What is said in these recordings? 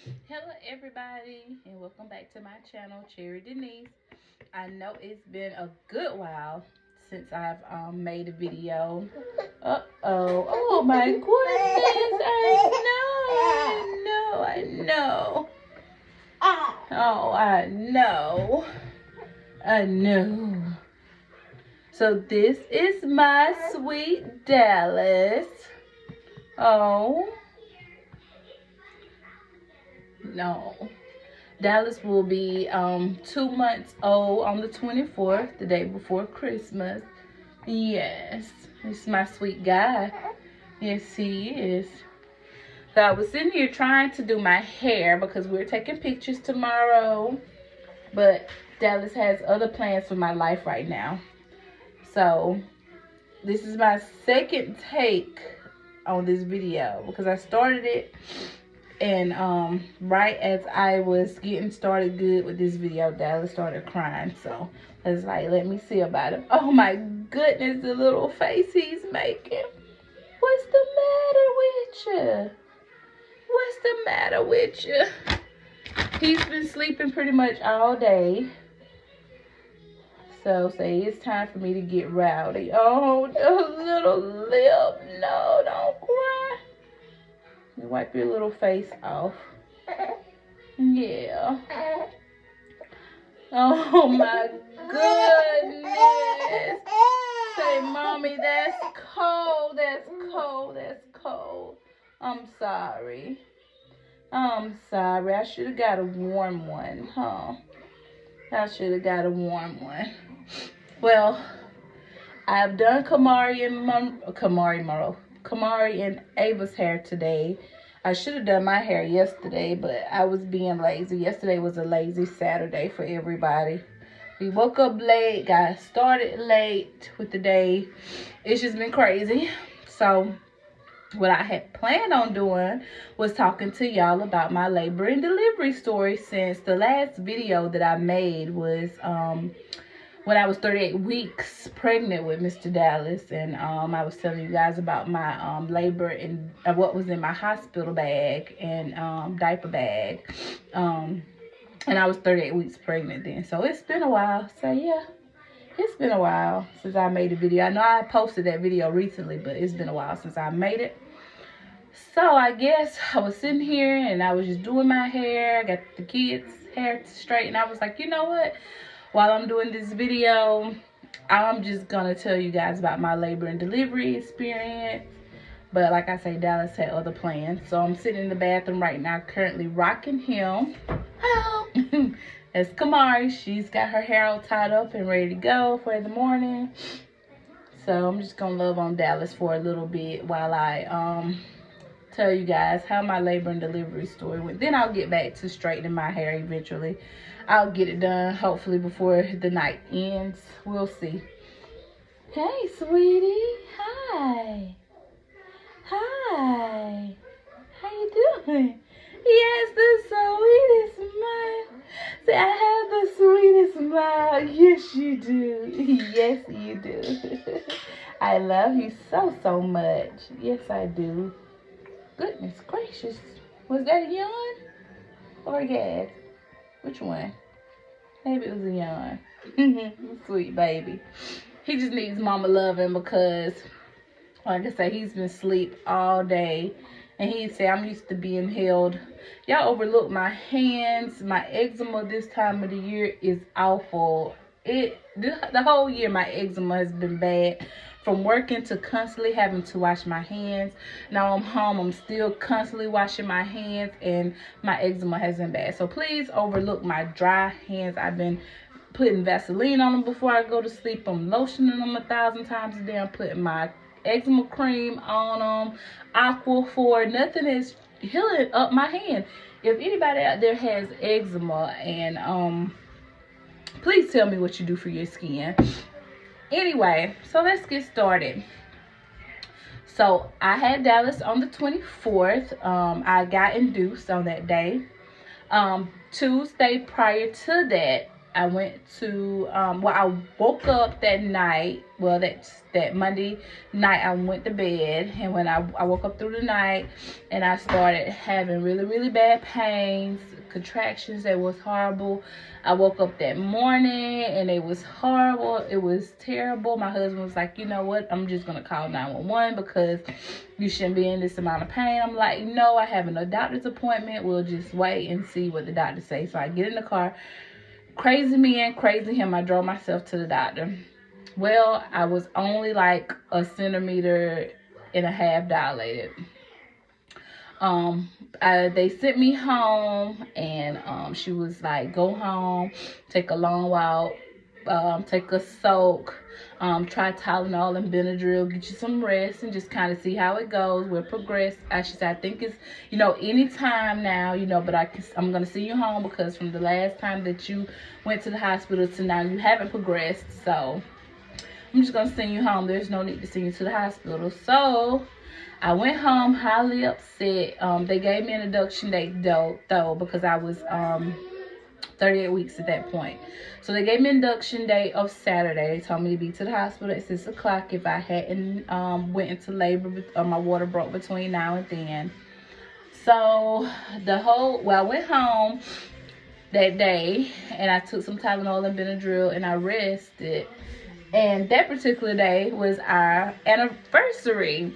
Hello everybody and welcome back to my channel, Cherry Denise. I know it's been a good while since I've made a video. Oh my goodness, I know. Oh, I know. So this is my sweet Dallas. Oh no. Dallas will be 2 months old on the 24th, the day before Christmas. Yes, he's my sweet guy. Yes, he is. So I was sitting here trying to do my hair because we're taking pictures tomorrow. But Dallas has other plans for my life right now. So this is my second take on this video because I started it. And right as I was getting started good with this video, Dallas started crying. So I was like, let me see about it. Oh my goodness, the little face he's making. What's the matter with you? What's the matter with you? He's been sleeping pretty much all day. So say it's time for me to get rowdy. Oh, the little lip. No, don't cry. You wipe your little face off. Yeah. Oh my goodness. Say, Mommy, that's cold. That's cold. That's cold. I'm sorry. I should have got a warm one, huh? I should have got a warm one. Well, I've done Kamari and Ava's hair today. I should have done my hair yesterday, but I was being lazy. Yesterday was a lazy Saturday for everybody. We woke up late, got started late with the day. It's just been crazy. So what I had planned on doing was talking to y'all about my labor and delivery story, since the last video that I made was when I was 38 weeks pregnant with Mr. Dallas, and I was telling you guys about my labor and what was in my hospital bag and diaper bag, and I was 38 weeks pregnant then. So it's been a while. So yeah, it's been a while since I made a video. I know I posted that video recently, but it's been a while since I made it. So I guess I was sitting here and I was just doing my hair. I got the kids' hair straight, and I was like, you know what? While I'm doing this video, I'm just gonna tell you guys about my labor and delivery experience. But like I say, Dallas had other plans. So I'm sitting in the bathroom right now, currently rocking him. That's Kamari. She's got her hair all tied up and ready to go for the morning. So I'm just gonna love on Dallas for a little bit while I tell you guys how my labor and delivery story went. Then I'll get back to straightening my hair eventually. I'll get it done hopefully before the night ends. We'll see. Hey, sweetie. Hi. Hi. How you doing? Yes, the sweetest smile. Say, I have the sweetest smile. Yes, you do. Yes, you do. I love you so, so much. Yes, I do. Goodness gracious. Was that a yawn or a gag? Which one? Maybe it was a yawn. Sweet baby. He just needs mama loving because, like I said, he's been asleep all day. And he said, I'm used to being held. Y'all overlook my hands. My eczema this time of the year is awful. The whole year my eczema has been bad. From working to constantly having to wash my hands. Now I'm home, I'm still constantly washing my hands, and my eczema has been bad. So please overlook my dry hands. I've been putting Vaseline on them before I go to sleep. I'm lotioning them 1,000 times a day. I'm putting my eczema cream on them. Aquaphor. Nothing is healing up my hand. If anybody out there has eczema, and please tell me what you do for your skin. Anyway, so let's get started. So I had Dallas on the 24th. I got induced on that day. Tuesday prior to that, I went to well, I woke up that night. Well, that Monday night I went to bed, and when I woke up through the night, and I started having really, really bad pains, contractions that was horrible. I woke up that morning and it was horrible. It was terrible. My husband was like, you know what, I'm just gonna call 911 because you shouldn't be in this amount of pain. I'm like, no, I have a doctor's appointment. We'll just wait and see what the doctor says. So I get in the car. Crazy me and crazy him, I drove myself to the doctor. Well, I was only like a centimeter and a half dilated. They sent me home, and she was like, go home, take a long walk, take a soak, try Tylenol and Benadryl, get you some rest, and just kind of see how it goes. We'll progress. She said, I think it's, anytime now, but I'm going to see you home because from the last time that you went to the hospital to now, you haven't progressed. So I'm just going to send you home. There's no need to send you to the hospital. So I went home highly upset. They gave me an induction date though because I was 38 weeks at that point. So they gave me induction date of Saturday. They told me to be to the hospital at 6 o'clock if I hadn't went into labor or my water broke between now and then. So I went home that day and I took some Tylenol and Benadryl and I rested. And that particular day was our anniversary.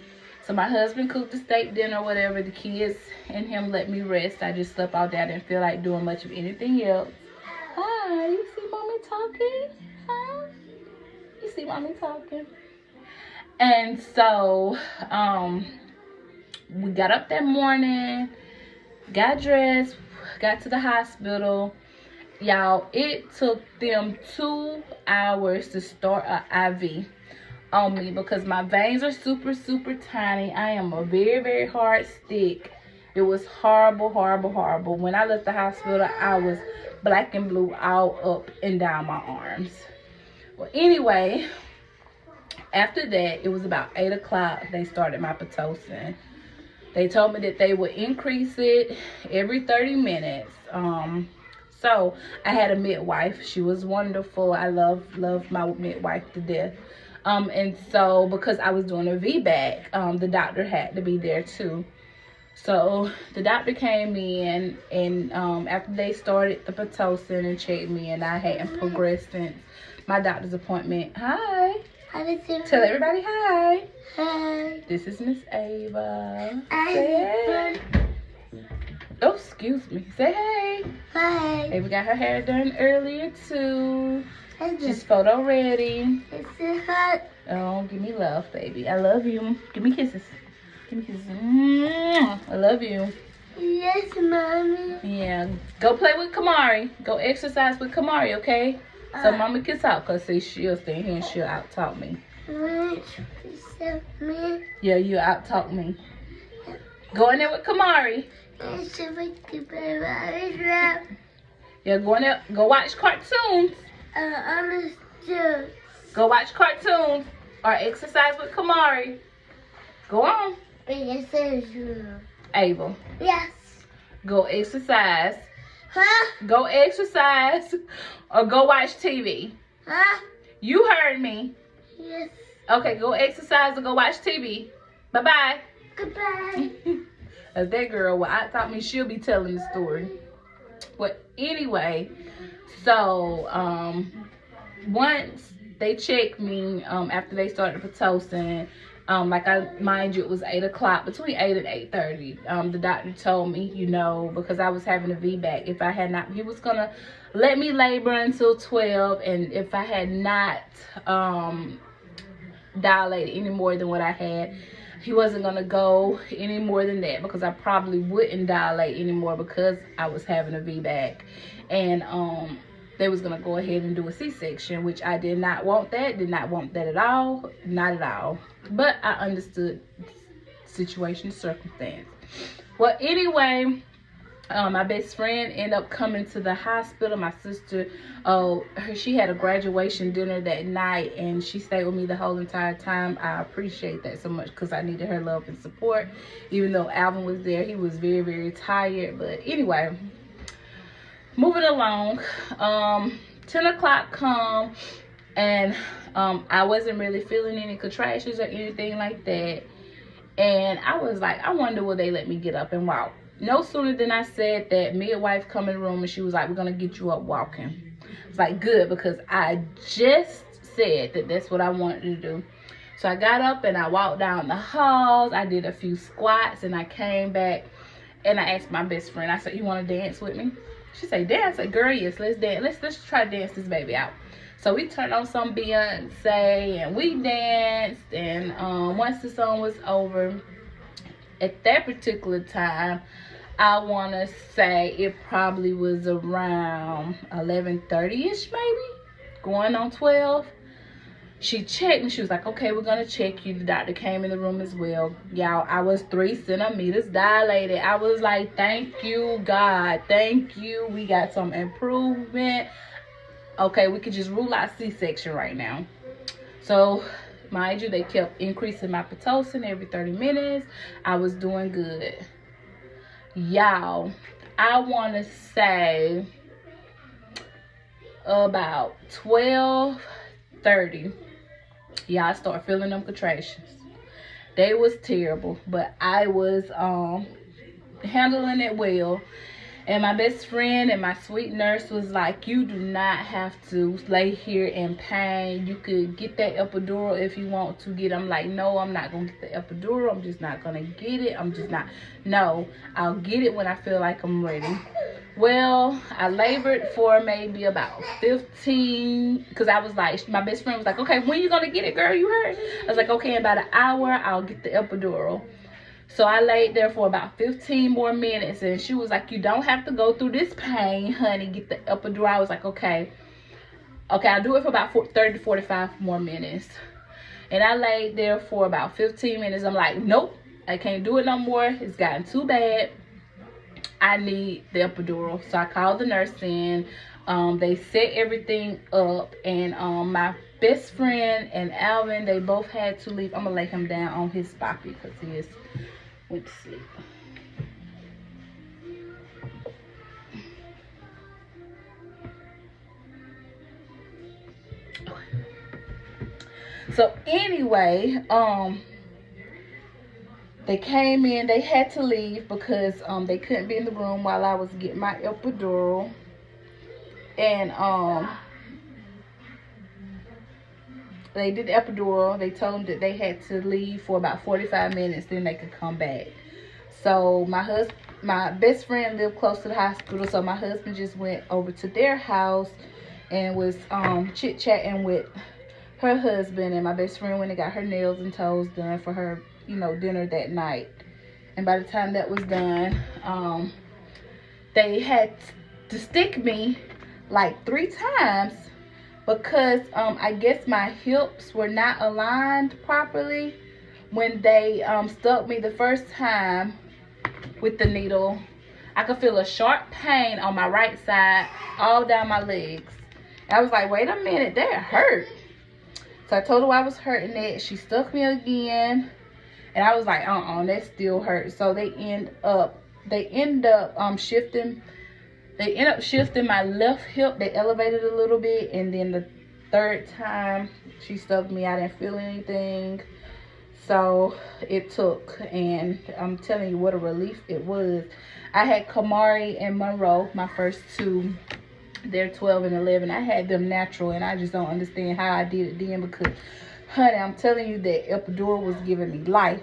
So my husband cooked the steak dinner or whatever. The kids and him let me rest. I just slept all day. I didn't feel like doing much of anything else. Hi, you see mommy talking? Huh? You see mommy talking? And so we got up that morning, got dressed, got to the hospital. Y'all, it took them 2 hours to start an IV on me because my veins are super, super tiny. I am a very, very hard stick. It was horrible, horrible, horrible. When I left the hospital, I was black and blue all up and down my arms. Well, anyway, after that, it was about 8 o'clock. They started my Pitocin. They told me that they would increase it every 30 minutes. So I had a midwife. She was wonderful. I love my midwife to death. And so because I was doing a VBAC, the doctor had to be there too. So the doctor came in and after they started the Pitocin and checked me, and I hadn't progressed since my doctor's appointment. Hi. Tell everybody hi. Hi. This is Miss Ava. Say hey. Oh, excuse me. Say hey. Hi. Ava got her hair done earlier too. She's photo ready. It's hot. Oh, give me love, baby. I love you. Give me kisses. Give me kisses. I love you. Yes, mommy. Yeah. Go play with Kamari. Go exercise with Kamari, okay? So mommy can talk, because see, she'll stay here and she'll out-talk me. Yeah, you out-talk me. Go in there with Kamari. Yeah, go in there. Go watch cartoons. Go watch cartoons or exercise with Kamari. Go on. Ava. Yes. Go exercise. Huh? Go exercise or go watch TV. Huh? You heard me. Yes. Okay, go exercise or go watch TV. Bye-bye. Goodbye. As that girl, well, I thought she'll be telling the story. But anyway, so once they checked me, after they started Pitocin, mind you, it was 8 o'clock, between 8 and 8:30. The doctor told me, because I was having a VBAC, if I had not, he was gonna let me labor until 12, and if I had not dilated any more than what I had, he wasn't gonna go any more than that, because I probably wouldn't dilate anymore because I was having a VBAC, and they was gonna go ahead and do a C-section, which I did not want that. Did not want that at all. Not at all. But I understood situation, circumstance. Well, anyway, my best friend ended up coming to the hospital. My sister, she had a graduation dinner that night, and she stayed with me the whole entire time. I appreciate that so much because I needed her love and support. Even though Alvin was there, he was very, very tired. But anyway, moving along, 10 o'clock come, and I wasn't really feeling any contractions or anything like that. And I was like, I wonder will they let me get up and walk. No sooner than I said that, midwife come in the room and she was like, we're gonna get you up walking. It's like, good, because I just said that that's what I wanted to do. So I got up and I walked down the halls. I did a few squats and I came back and I asked my best friend, I said, you want to dance with me? She said, dance? I said, girl, yes, let's dance. Let's try to dance this baby out. So we turned on some Beyonce and we danced. And once the song was over, at that particular time, I want to say it probably was around 11:30ish maybe, going on 12. She checked and she was like, okay, we're going to check you. The doctor came in the room as well. Y'all, I was 3 centimeters dilated. I was like, thank you, God. Thank you. We got some improvement. Okay, we could just rule out C-section right now. So, mind you, they kept increasing my Pitocin every 30 minutes. I was doing good. Y'all, I want to say about 12:30. Yeah, I started feeling them contractions. They was terrible, but I was handling it well. And my best friend and my sweet nurse was like, you do not have to lay here in pain. You could get that epidural if you want to get it. I'm like, no, I'm not going to get the epidural. I'm just not going to get it. I'm just not. No, I'll get it when I feel like I'm ready. Well, I labored for maybe about 15, because I was like, my best friend was like, okay, when you going to get it, girl? You heard? I was like, okay, in about an hour, I'll get the epidural. So I laid there for about 15 more minutes, and she was like, you don't have to go through this pain, honey. Get the epidural. I was like, okay, I'll do it for about 30 to 45 more minutes. And I laid there for about 15 minutes. I'm like, nope, I can't do it no more. It's gotten too bad. I need the epidural. So I called the nurse in. They set everything up, and my best friend and Alvin, they both had to leave. I'm gonna lay him down on his spot because he is went to sleep. So anyway, they came in. They had to leave because they couldn't be in the room while I was getting my epidural. And they did the epidural. They told them that they had to leave for about 45 minutes, then they could come back. So my best friend lived close to the hospital, so my husband just went over to their house and was chit-chatting with her husband. And my best friend went and got her nails and toes done for her, dinner that night. And by the time that was done, they had to stick me like 3 times because I guess my hips were not aligned properly when they stuck me the first time with the needle. I could feel a sharp pain on my right side all down my legs. I was like, wait a minute, that hurt. So I told her I was hurting it. She stuck me again, and I was like, that still hurts. So they end up shifting my left hip. They elevated a little bit, and then the 3rd time she stuck me, I didn't feel anything. So it took, and I'm telling you what a relief it was. I had Kamari and Monroe, my first 2. They're 12 and 11. I had them natural, and I just don't understand how I did it then because, honey, I'm telling you that epidural was giving me life.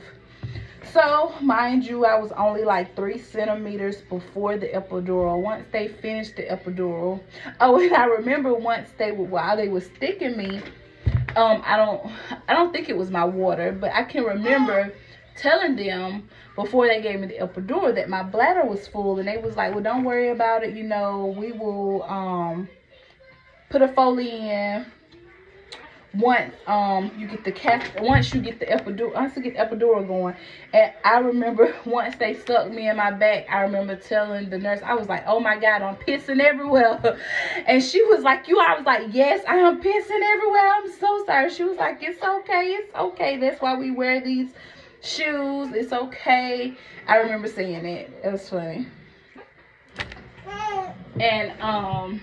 So, mind you, I was only like 3 centimeters before the epidural. Once they finished the epidural, and I remember while they were sticking me, I don't think it was my water, but I can remember telling them before they gave me the epidural that my bladder was full, and they was like, well, don't worry about it, we will put a Foley in once you get the epidural going. And I remember once they stuck me in my back, I remember telling the nurse, I was like, oh my God, I'm pissing everywhere. And she was like, I was like, yes, I am pissing everywhere, I'm so sorry. She was like, it's okay, that's why we wear these shoes, it's okay. I remember saying it. It was funny. And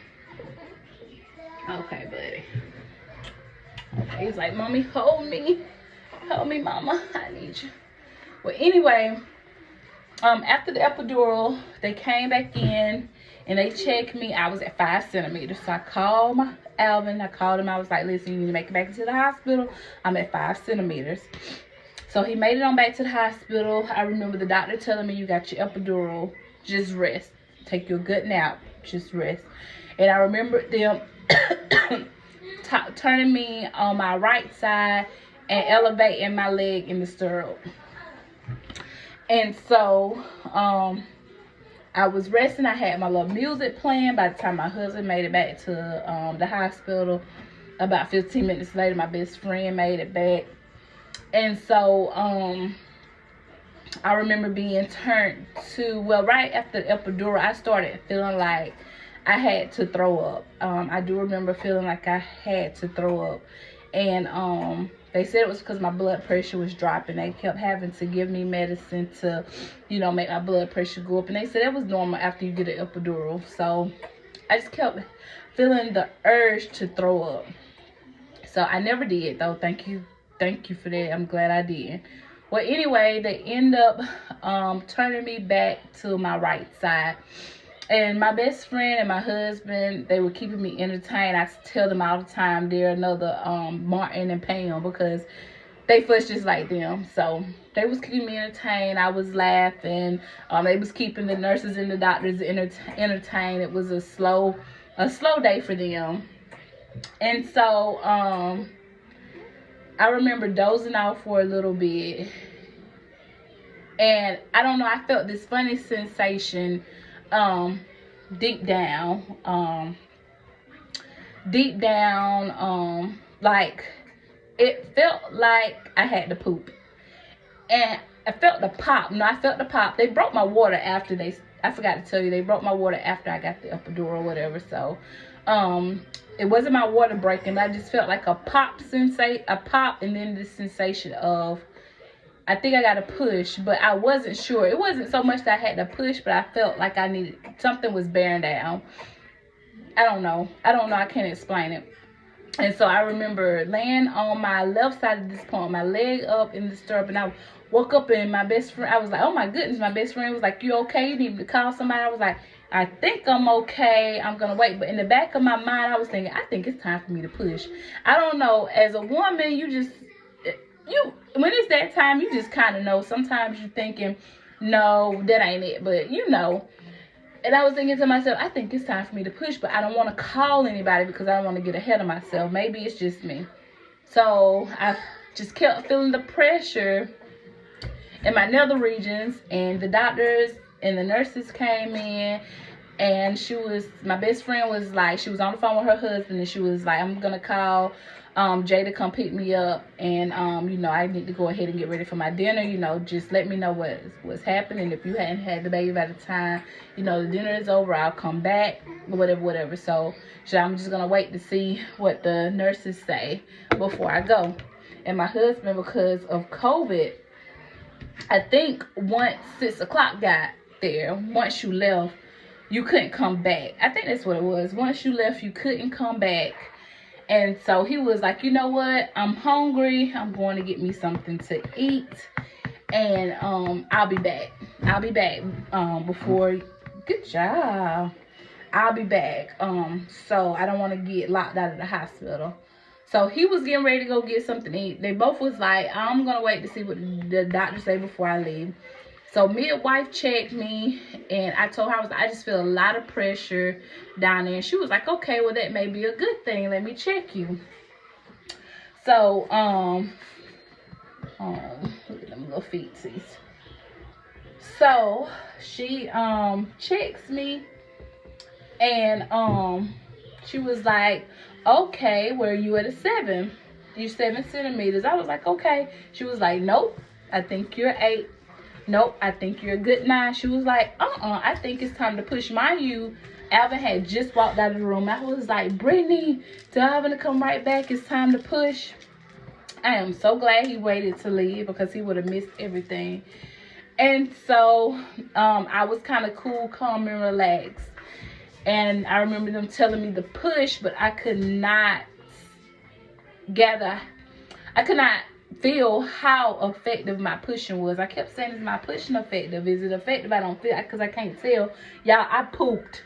Okay, buddy. Okay, he's like, mommy, hold me, mama, I need you. Well, anyway, after the epidural, they came back in and they checked me. I was at 5 centimeters. So I called my Alvin. I called him. I was like, listen, you need to make it back to the hospital. I'm at 5 centimeters. So he made it on back to the hospital. I remember the doctor telling me, you got your epidural. Just rest. Take your good nap. Just rest. And I remember them turning me on my right side and elevating my leg in the stirrup. And so I was resting. I had my little music playing. By the time my husband made it back to the hospital, about 15 minutes later, my best friend made it back. And so I remember being turned to, well, right after the epidural, I started feeling like I had to throw up. I do remember feeling like I had to throw up. And they said it was because my blood pressure was dropping. They kept having to give me medicine to, you know, make my blood pressure go up. And they said it was normal after you get an epidural. So I just kept feeling the urge to throw up. So I never did, though. Thank you for that. I'm glad I did. Well, anyway, they end up turning me back to my right side. And my best friend and my husband, they were keeping me entertained. I tell them all the time they're another Martin and Pam, because they fuss just like them. So they was keeping me entertained. I was laughing. They was keeping the nurses and the doctors entertained. It was a slow day for them. And so I remember dozing off for a little bit. And I don't know, I felt this funny sensation deep down, like it felt like I had to poop. And I felt the pop. No, I felt the pop. They broke my water after I forgot to tell you, they broke my water after I got the epidural or whatever. So it wasn't my water breaking. I just felt like a pop, and then the sensation of, I think I got to push, but I wasn't sure. It wasn't so much that I had to push, but I felt like something was bearing down. I don't know. I can't explain it. And so I remember laying on my left side at this point, my leg up in the stirrup, and I woke up, and my best friend, I was like, oh my goodness, my best friend was like, you okay? You need to call somebody? I was like, I think I'm okay. I'm going to wait. But in the back of my mind, I was thinking, I think it's time for me to push. I don't know. As a woman, when it's that time, you just kind of know. Sometimes you're thinking, no, that ain't it. But you know. And I was thinking to myself, I think it's time for me to push. But I don't want to call anybody because I don't want to get ahead of myself. Maybe it's just me. So I just kept feeling the pressure in my nether regions. And the doctors and the nurses came in. And my best friend was like, she was on the phone with her husband. And she was like, I'm going to call Jay to come pick me up, and you know, I need to go ahead and get ready for my dinner. You know, just let me know what's happening. If you hadn't had the baby by the time, you know, the dinner is over, I'll come back, whatever. So I'm just gonna wait to see what the nurses say before I go. And my husband, because of COVID, I think once 6 o'clock got there, once you left, you couldn't come back. I think that's what it was. Once you left, you couldn't come back. And so he was like, you know what? I'm hungry. I'm going to get me something to eat. And I'll be back. Good job. I'll be back. So I don't want to get locked out of the hospital. So he was getting ready to go get something to eat. They both was like, I'm going to wait to see what the doctor say before I leave. So midwife checked me, and I told her, I just feel a lot of pressure down there. And she was like, okay, well, that may be a good thing. Let me check you. So, look at them little feetsies. So she checks me, and she was like, okay, where are you at a 7? You're 7 centimeters. I was like, okay. She was like, nope, I think you're 8. Nope, I think you're a good 9. She was like, I think it's time to push. Mind you, Alvin had just walked out of the room. I was like, Brittany, tell Alvin to come right back. It's time to push. I am so glad he waited to leave, because he would have missed everything. And so I was kind of cool, calm, and relaxed. And I remember them telling me to push, but I could not gather, I could not feel how effective my pushing was. I kept saying, is my pushing effective? Is it effective? I don't feel, because I can't tell. Y'all, I pooped.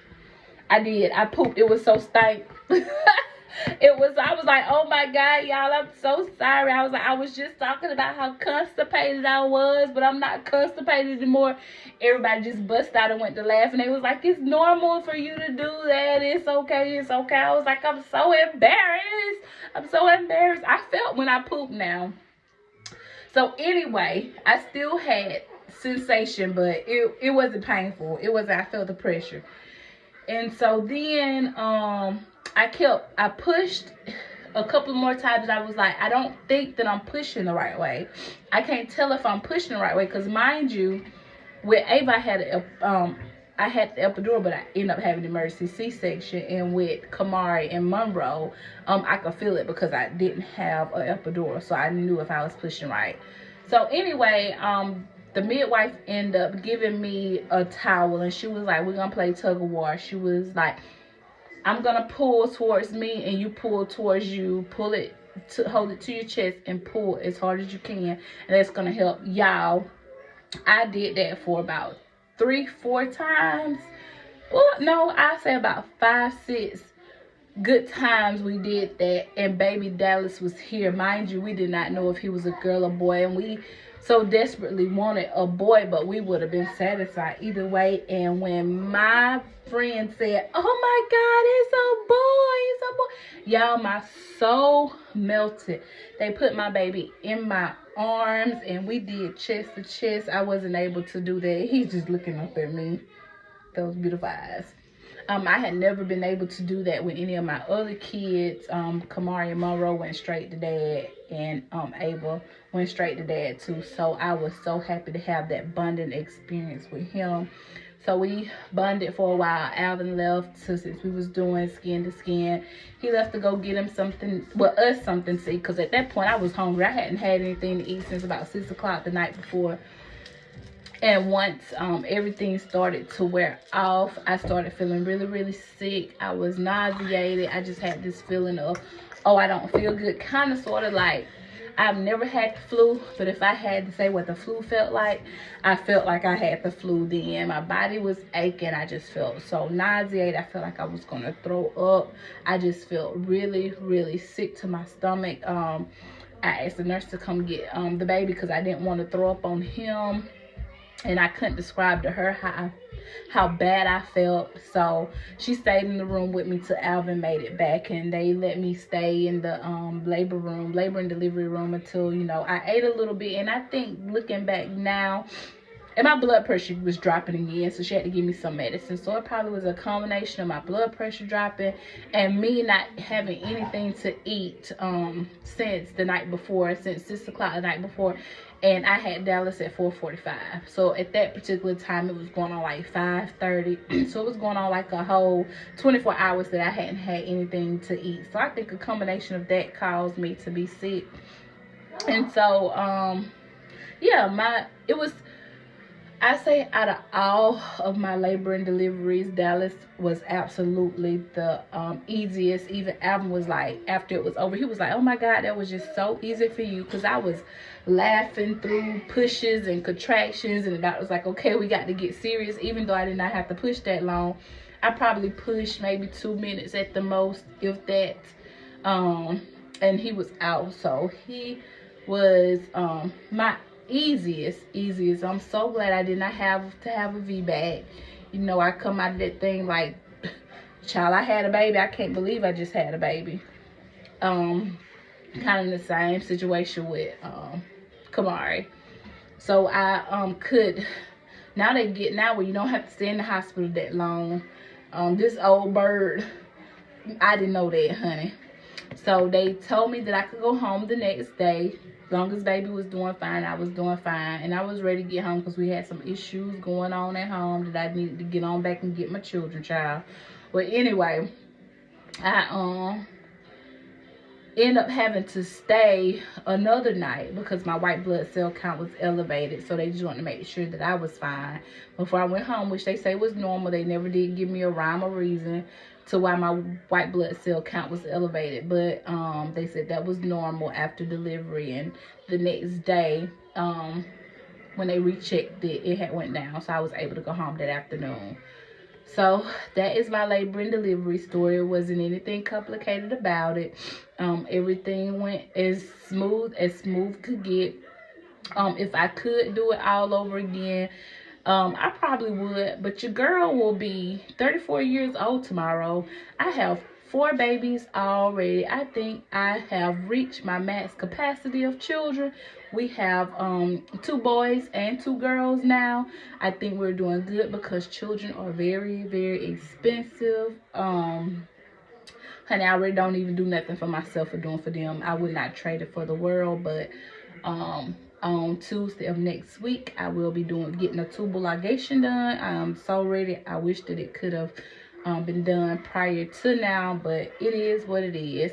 I did. I pooped. It was so stank. I was like, oh my God, y'all, I'm so sorry. I was just talking about how constipated I was, but I'm not constipated anymore. Everybody just bust out and went to laugh, and they was like, it's normal for you to do that. It's okay. It's okay. I was like, I'm so embarrassed. I'm so embarrassed. I felt when I pooped now. So anyway, I still had sensation, but it wasn't painful. It wasn't, I felt the pressure. And so then I pushed a couple more times. I was like, I don't think that I'm pushing the right way. I can't tell if I'm pushing the right way, because mind you, with Ava, I had the epidural, but I ended up having an emergency C-section. And with Kamari and Monroe, I could feel it because I didn't have an epidural, so I knew if I was pushing right. So anyway, the midwife ended up giving me a towel, and she was like, we're gonna play tug of war. She was like, I'm gonna pull towards me and you pull towards you. Pull it, hold it to your chest and pull as hard as you can, and that's gonna help. Y'all, I did that for about 3-4 times. Well, no, I say about 5-6 good times we did that. And baby Dallas was here. Mind you, we did not know if he was a girl or boy, and we so desperately wanted a boy, but we would have been satisfied either way. And when my friend said, oh my God, it's a boy, y'all, my soul melted. They put my baby in my arms and we did chest to chest. I wasn't able to do that. He's just looking up at me, those beautiful eyes. I had never been able to do that with any of my other kids. Kamari and Monroe went straight to dad, and Ava went straight to dad too. So I was so happy to have that bonding experience with him. So we bonded for a while. Alvin left since we was doing skin to skin. He left to go get him something, well, us something to eat, because at that point I was hungry. I hadn't had anything to eat since about 6 o'clock the night before. And once everything started to wear off, I started feeling really, really sick. I was nauseated. I just had this feeling of, oh, I don't feel good. Kind of sort of like, I've never had the flu, but if I had to say what the flu felt like, I felt like I had the flu then. My body was aching. I just felt so nauseated. I felt like I was going to throw up. I just felt really, really sick to my stomach. I asked the nurse to come get the baby because I didn't want to throw up on him. And I couldn't describe to her how bad I felt. So she stayed in the room with me till Alvin made it back, and they let me stay in the labor and delivery room until, you know, I ate a little bit. And I think looking back now, and my blood pressure was dropping again, so she had to give me some medicine. So it probably was a combination of my blood pressure dropping and me not having anything to eat since the night before, since 6 o'clock the night before. And I had Dallas at 4:45. So at that particular time, it was going on like 5:30. So it was going on like a whole 24 hours that I hadn't had anything to eat. So I think a combination of that caused me to be sick. And so, yeah, I say out of all of my labor and deliveries, Dallas was absolutely the easiest. Even Alvin was like, after it was over, he was like, oh my God, that was just so easy for you. Because I was laughing through pushes and contractions, and the doctor was like, okay, we got to get serious. Even though I did not have to push that long, I probably pushed maybe 2 minutes at the most, if that. And he was out. So he was my easiest. I'm so glad I did not have to have a VBAC. You know, I come out of that thing like, child, I had a baby. I can't believe I just had a baby. Kind of the same situation with Kamari. So I could, now where you don't have to stay in the hospital that long. This old bird, I didn't know that, honey. So they told me that I could go home the next day. As long as baby was doing fine, I was doing fine. And I was ready to get home because we had some issues going on at home that I needed to get on back and get my children, child. But anyway, I end up having to stay another night because my white blood cell count was elevated. So they just wanted to make sure that I was fine before I went home, which they say was normal. They never did give me a rhyme or reason to why my white blood cell count was elevated, but they said that was normal after delivery. And the next day, when they rechecked it, it had went down, so I was able to go home that afternoon. So that is my labor and delivery story. It wasn't anything complicated about it. Everything went as smooth could get. If I could do it all over again, I probably would. But your girl will be 34 years old tomorrow. I have 4 babies already. I think I have reached my max capacity of children. We have 2 boys and 2 girls now. I think we're doing good because children are very, very expensive. Honey, I really don't even do nothing for myself or doing for them. I would not trade it for the world. But on Tuesday of next week, I will be getting a tubal ligation done. I'm so ready. I wish that it could have been done prior to now, but it is what it is.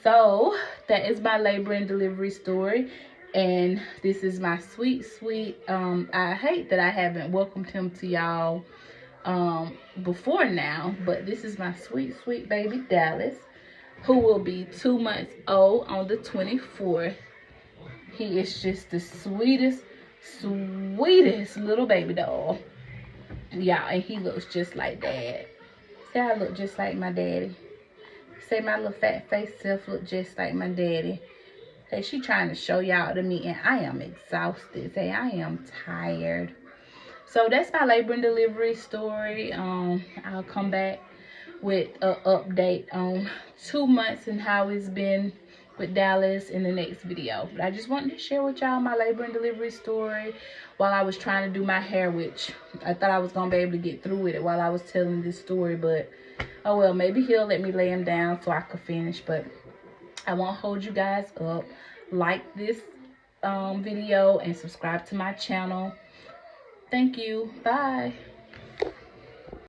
So that is my labor and delivery story, and this is my sweet I hate that I haven't welcomed him to y'all before now, but this is my sweet baby Dallas, who will be 2 months old on the 24th. He is just the sweetest little baby doll, y'all, and he looks just like dad. Say I look just like my daddy. Say my little fat face self look just like my daddy. Hey, she trying to show y'all to me, and I am exhausted. Say I am tired. So that's my labor and delivery story. I'll come back with an update on 2 months and how it's been with Dallas in the next video. But I just wanted to share with y'all my labor and delivery story while I was trying to do my hair, which I thought I was going to be able to get through with it while I was telling this story. But, oh well, maybe he'll let me lay him down so I could finish. But I won't hold you guys up. Like this video and subscribe to my channel. Thank you. Bye.